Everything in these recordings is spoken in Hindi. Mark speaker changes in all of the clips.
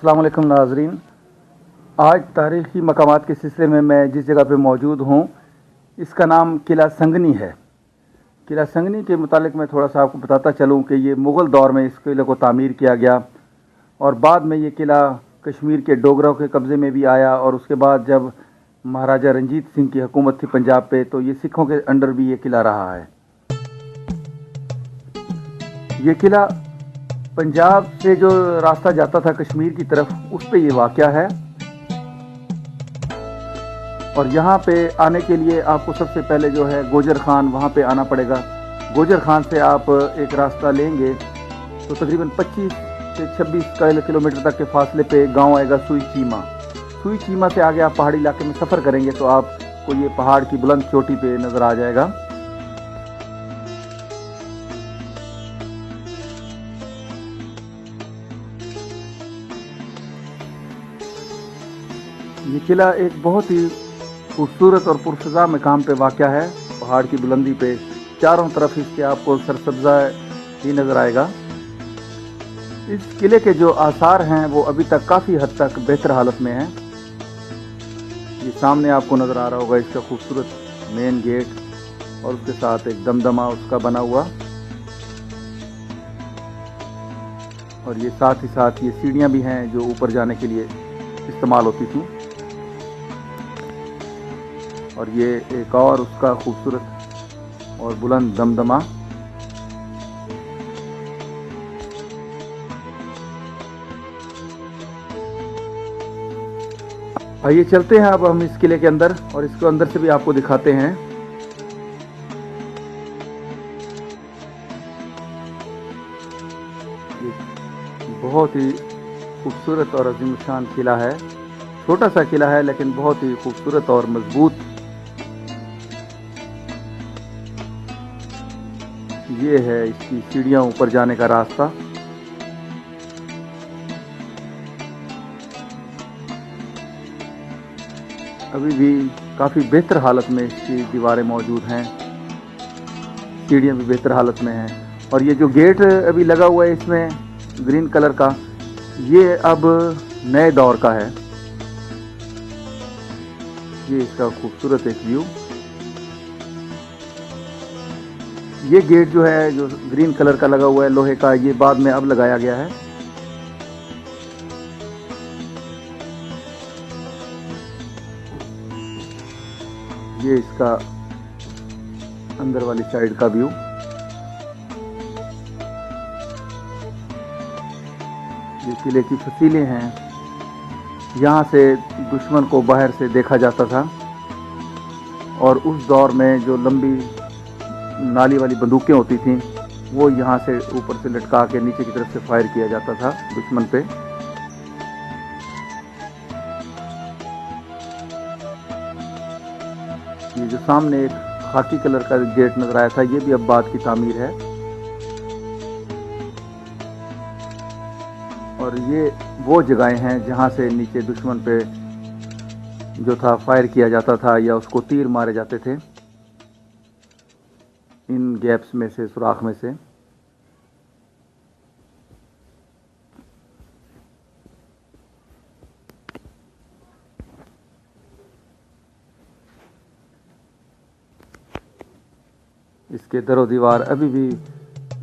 Speaker 1: अस्सलाम वालेकुम नाज़रीन। आज तारीख़ी मकामात के सिलसिले में मैं जिस जगह पे मौजूद हूँ इसका नाम किला संगनी है। किला संगनी के मुतालिक मैं थोड़ा सा आपको बताता चलूँ कि ये मुग़ल दौर में इस किले को तामीर किया गया और बाद में ये किला कश्मीर के डोगरों के कब्ज़े में भी आया और उसके बाद जब महाराजा रंजीत सिंह की हुकूमत थी पंजाब पे तो ये सिखों के अंडर भी ये किला रहा है। ये किला पंजाब से जो रास्ता जाता था कश्मीर की तरफ उस पे ये वाक़या है और यहाँ पे आने के लिए आपको सबसे पहले जो है गोजर खान वहाँ पे आना पड़ेगा। गोजर खान से आप एक रास्ता लेंगे तो तकरीबन 25 से 26 किलोमीटर तक के फासले पे गांव आएगा सुई चीमा। सुई चीमा से आगे आप पहाड़ी इलाके में सफ़र करेंगे तो आपको ये पहाड़ की बुलंद चोटी पे नज़र आ जाएगा। ये किला एक बहुत ही खूबसूरत और पुरफ़िज़ा मकाम पे वाक़या है। पहाड़ की बुलंदी पे चारों तरफ इसके आपको सरसब्ज़ा ही नज़र आएगा। इस किले के जो आसार हैं वो अभी तक काफ़ी हद तक बेहतर हालत में हैं। ये सामने आपको नज़र आ रहा होगा इसका खूबसूरत मेन गेट और उसके साथ एक दमदमा उसका बना हुआ और ये साथ ही साथ ये सीढ़ियाँ भी हैं जो ऊपर जाने के लिए इस्तेमाल होती थी। और ये एक और उसका खूबसूरत और बुलंद दमदमा। आइए चलते हैं अब हम इस किले के अंदर और इसको अंदर से भी आपको दिखाते हैं। ये बहुत ही खूबसूरत और अजीमशान किला है। छोटा सा किला है लेकिन बहुत ही खूबसूरत और मजबूत। ये है इसकी सीढ़ियाँ ऊपर जाने का रास्ता। अभी भी काफ़ी बेहतर हालत में इसकी दीवारें मौजूद हैं, सीढ़ियाँ भी बेहतर हालत में हैं और ये जो गेट अभी लगा हुआ है इसमें ग्रीन कलर का, ये अब नए दौर का है। ये इसका खूबसूरत एक व्यू। ये गेट जो है जो ग्रीन कलर का लगा हुआ है लोहे का, ये बाद में अब लगाया गया है। ये इसका अंदर वाली साइड का व्यू। ये किले की फसीलें हैं। यहाँ से दुश्मन को बाहर से देखा जाता था और उस दौर में जो लंबी नाली वाली बंदूकें होती थीं वो यहाँ से ऊपर से लटका के नीचे की तरफ से फायर किया जाता था दुश्मन पे। ये जो सामने एक खाकी कलर का गेट नजर आया था ये भी अब बाद की तामीर है और ये वो जगहें हैं जहाँ से नीचे दुश्मन पे जो था फायर किया जाता था या उसको तीर मारे जाते थे इन गैप्स में से, सुराख में से। इसके दरो दीवार अभी भी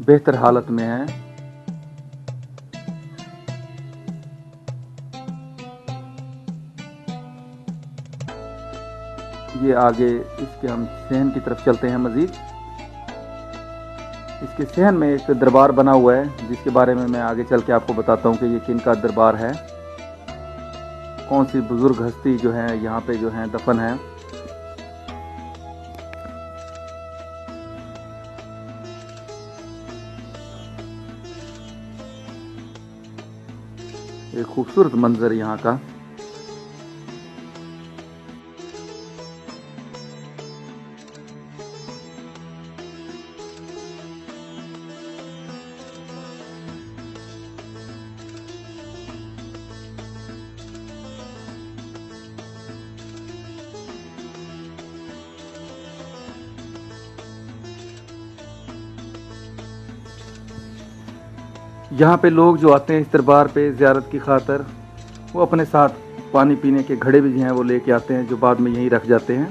Speaker 1: बेहतर हालत में हैं। ये आगे इसके हम सहन की तरफ चलते हैं मज़ीद। इसके सहन में एक दरबार बना हुआ है जिसके बारे में मैं आगे चल के आपको बताता हूँ कि ये किन का दरबार है, कौन सी बुजुर्ग हस्ती जो है यहाँ पे जो है दफन है। एक खूबसूरत मंजर यहाँ का। यहाँ पे लोग जो आते हैं इस दरबार पे ज़ियारत की खातर वो अपने साथ पानी पीने के घड़े भी जो हैं वो लेके आते हैं, जो बाद में यहीं रख जाते हैं।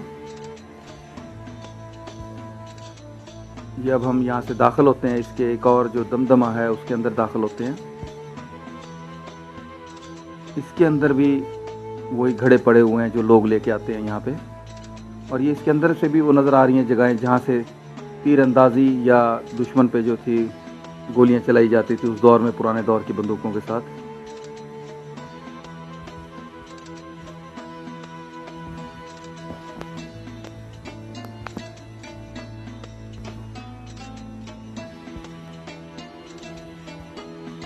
Speaker 1: ये अब हम यहाँ से दाखिल होते हैं, इसके एक और जो दमदमा है उसके अंदर दाखिल होते हैं। इसके अंदर भी वही घड़े पड़े हुए हैं जो लोग लेके आते हैं यहाँ पे। और ये इसके अंदर से भी वो नज़र आ रही हैं जगहें जहाँ से तीरंदाजी या दुश्मन पे जो थी गोलियाँ चलाई जाती थी उस दौर में, पुराने दौर की बंदूकों के साथ।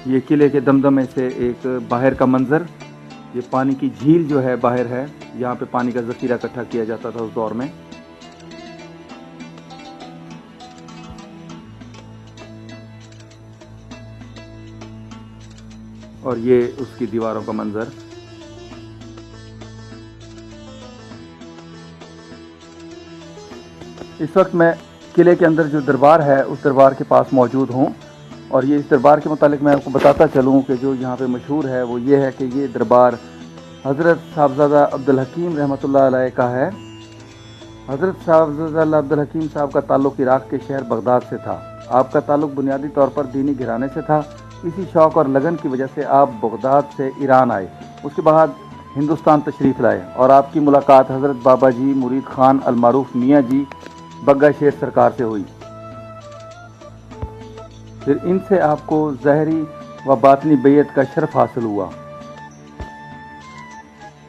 Speaker 1: ये किले के दमदमे से एक बाहर का मंजर, ये पानी की झील जो है बाहर है, यहाँ पे पानी का ज़ख़ीरा इकट्ठा किया जाता था उस दौर में। और ये उसकी दीवारों का मंजर। इस वक्त मैं किले के अंदर जो दरबार है उस दरबार के पास मौजूद हूँ। और ये इस दरबार के मुतालिक मैं आपको बताता चलूँ कि जो यहाँ पे मशहूर है वो ये है कि ये दरबार हज़रत साहबज़ादा अब्दुल हकीम रहमतुल्लाह अलैह का है। हज़रत साहबज़ादा अब्दुल हकीम साहब का ताल्लुक़ इराक़ के शहर बगदाद से था। आपका ताल्लुक़ बुनियादी तौर पर दीनी घराने से था। इसी शौक़ और लगन की वजह से आप बगदाद से ईरान आए, उसके बाद हिंदुस्तान तशरीफ़ लाए और आपकी मुलाकात हज़रत बाबा जी मुरीद ख़ान अलमारूफ़ मियाँ जी बग्गा शेर सरकार से हुई। फिर इनसे आपको ज़ाहरी व बातनी बैयत का शर्फ हासिल हुआ।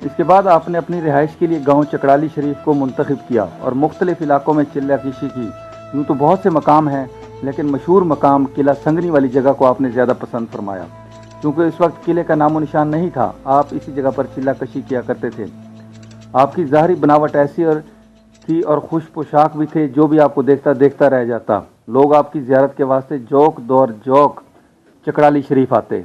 Speaker 1: इसके बाद आपने अपनी रिहाइश के लिए गांव चकड़ाली शरीफ को मुंतखब किया और मुख्तलिफ़ इलाकों में चिल्ला कशी की। यूँ तो बहुत से मकाम हैं, लेकिन मशहूर मकाम किला संगनी वाली जगह को आपने ज़्यादा पसंद फरमाया। क्योंकि इस वक्त किले का नामो निशान नहीं था, आप इसी जगह पर चिल्ला कशी किया करते थे। आपकी ज़ाहरी बनावट ऐसी थी और खुश पोशाक भी थे, जो भी आपको देखता देखता रह जाता। लोग आपकी ज़ियारत के वास्ते जौक दौर जौक चकड़ाली शरीफ आते।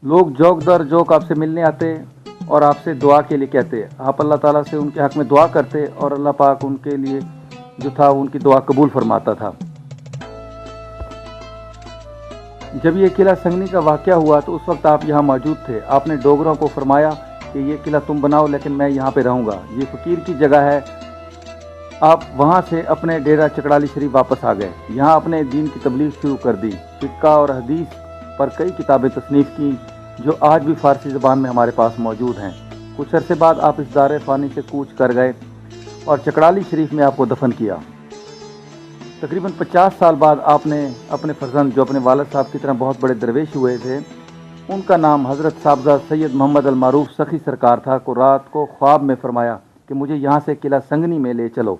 Speaker 1: लोग जौक दर जौक आपसे मिलने आते और आपसे दुआ के लिए कहते। आप अल्लाह ताला से उनके हक़ में दुआ करते और अल्लाह पाक उनके लिए जो था उनकी दुआ कबूल फरमाता था। जब ये किला संगनी का वाक़या हुआ तो उस वक्त आप यहाँ मौजूद थे। आपने डोगरों को फरमाया कि ये किला तुम बनाओ, लेकिन मैं यहाँ पे रहूँगा, ये फ़कीर की जगह है। आप वहाँ से अपने डेरा चकड़ाली शरीफ वापस आ गए। यहाँ अपने दीन की तबलीग शुरू कर दी। फ़िक़्ह और हदीस पर कई किताबें तसनीफ़ की, जो आज भी फ़ारसी ज़बान में हमारे पास मौजूद हैं। कुछ अरसे बाद आप इस दारे फ़ानी से कूच कर गए और चकड़ाली शरीफ में आपको दफन किया। तकरीबन 50 साल बाद आपने अपने फर्जंद, जो अपने वालिद साहब की तरह बहुत बड़े दरवेश हुए थे, उनका नाम हज़रत साहबज़ादा सैयद मोहम्मद अलमारूफ़ सखी सरकार था, को रात को ख्वाब में फरमाया कि मुझे यहाँ से किला संगनी में ले चलो।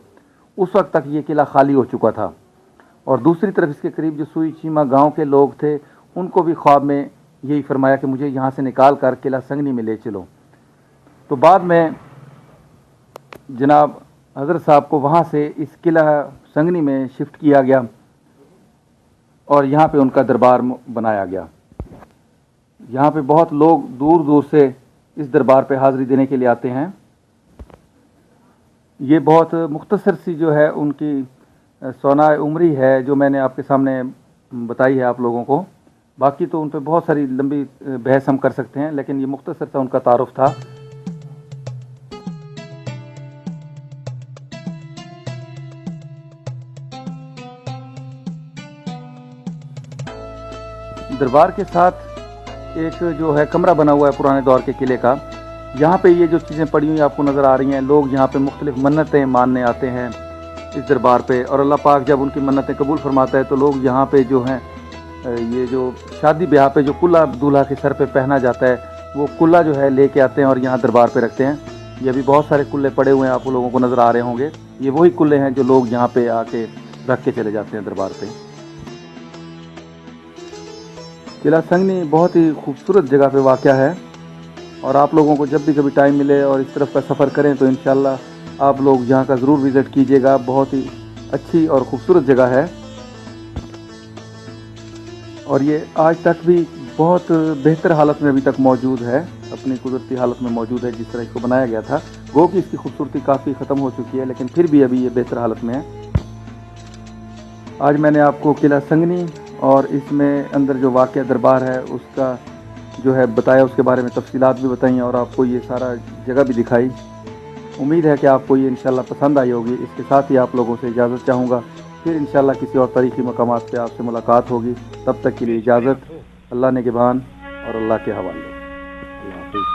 Speaker 1: उस वक्त तक ये किला खाली हो चुका था। और दूसरी तरफ इसके करीब जो सुई चीमा गाँव के लोग थे, उनको भी ख्वाब में यही फरमाया कि मुझे यहाँ से निकाल कर किला संगनी में ले चलो। तो बाद में जनाब हज़रत साहब को वहाँ से इस किला संगनी में शिफ्ट किया गया और यहाँ पे उनका दरबार बनाया गया। यहाँ पे बहुत लोग दूर दूर से इस दरबार पे हाज़िरी देने के लिए आते हैं। ये बहुत मुख्तसर सी जो है उनकी सोना उम्री है, जो मैंने आपके सामने बताई है आप लोगों को। बाकी तो उन पर बहुत सारी लंबी बहस हम कर सकते हैं, लेकिन ये मुख्तसर सा उनका तारुफ था। दरबार के साथ एक जो है कमरा बना हुआ है पुराने दौर के किले का। यहाँ पे ये जो चीज़ें पड़ी हुई आपको नज़र आ रही हैं, लोग यहाँ पे मुख्तलिफ मन्नतें मानने आते हैं इस दरबार पे, और अल्लाह पाक जब उनकी मन्नतें कबूल फरमाता है तो लोग यहाँ पे जो हैं ये जो शादी ब्याह पे जो कुल्ला दूल्हा के सर पे पहना जाता है, वो कुल्ला जो है लेके आते हैं और यहाँ दरबार पे रखते हैं। ये अभी बहुत सारे कुल्ले पड़े हुए हैं, आप लोगों को नज़र आ रहे होंगे। ये वही कुल्ले हैं जो लोग यहाँ पे आके रख के चले जाते हैं दरबार पे। किला संगनी बहुत ही खूबसूरत जगह पे वाक़या है और आप लोगों को जब भी कभी टाइम मिले और इस तरफ का सफ़र करें तो इंशाअल्लाह आप लोग यहाँ का ज़रूर विज़िट कीजिएगा। बहुत ही अच्छी और ख़ूबसूरत जगह है और ये आज तक भी बहुत बेहतर हालत में अभी तक मौजूद है, अपनी कुदरती हालत में मौजूद है जिस तरह इसको बनाया गया था। गो कि इसकी खूबसूरती काफ़ी ख़त्म हो चुकी है, लेकिन फिर भी अभी ये बेहतर हालत में है। आज मैंने आपको किला संगनी और इसमें अंदर जो वाक़या दरबार है उसका जो है बताया, उसके बारे में तफसीलात भी बताई और आपको ये सारा जगह भी दिखाई। उम्मीद है कि आपको ये इंशाल्लाह पसंद आई होगी। इसके साथ ही आप लोगों से इजाज़त चाहूँगा, फिर इंशाल्लाह किसी और तारीख़ी मकामात पे आपसे मुलाकात होगी। तब तक के लिए इजाज़त। अल्लाह ने निगहबान और अल्लाह के हवाले। अल्लाह हाफ़िज़।